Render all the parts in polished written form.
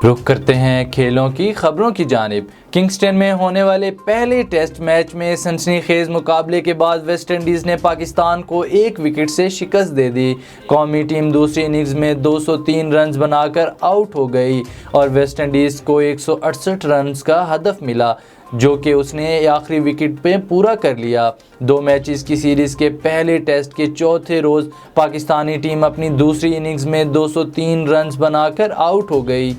रुख करते हैं खेलों की खबरों की जानिब। किंगस्टन में होने वाले पहले टेस्ट मैच में सनसनीखेज मुकाबले के बाद वेस्ट इंडीज़ ने पाकिस्तान को 1 विकेट से शिकस्त दे दी। कौमी टीम दूसरी इनिंग्स में 203 रन बनाकर आउट हो गई और वेस्ट इंडीज़ को 168 रन का हदफ मिला, जो कि उसने आखिरी विकेट पे पूरा कर लिया। 2 मैचेस की सीरीज़ के पहले टेस्ट के चौथे रोज़ पाकिस्तानी टीम अपनी दूसरी इनिंग्स में 203 रन बनाकर आउट हो गई।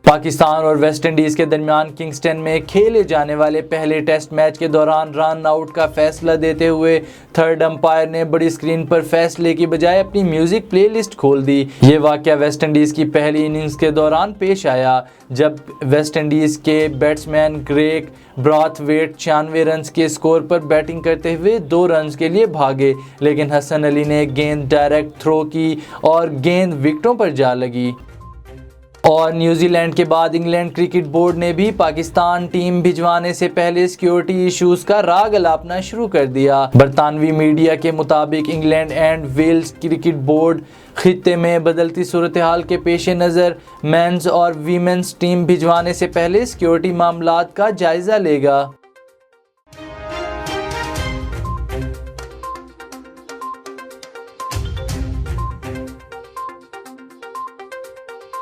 पाकिस्तान और वेस्ट इंडीज़ के दरमियान किंगस्टन में खेले जाने वाले पहले टेस्ट मैच के दौरान रन आउट का फैसला देते हुए थर्ड अंपायर ने बड़ी स्क्रीन पर फैसले की बजाय अपनी म्यूज़िक प्लेलिस्ट खोल दी। ये वाक़या वेस्ट इंडीज़ की पहली इनिंग्स के दौरान पेश आया, जब वेस्ट इंडीज़ के बैट्समैन ग्रेग ब्राथवेट 96 रन के स्कोर पर बैटिंग करते हुए 2 रन के लिए भागे, लेकिन हसन अली ने गेंद डायरेक्ट थ्रो की और गेंद विकेटों पर जा लगी। और न्यूजीलैंड के बाद इंग्लैंड क्रिकेट बोर्ड ने भी पाकिस्तान टीम भिजवाने से पहले सिक्योरिटी इश्यूज का राग अलापना शुरू कर दिया। बरतानवी मीडिया के मुताबिक England and Wales Cricket Board खित्ते में बदलती सूरत हाल के पेश नज़र मेंस और वीमेंस टीम भिजवाने से पहले सिक्योरिटी मामलात का जायज़ा लेगा।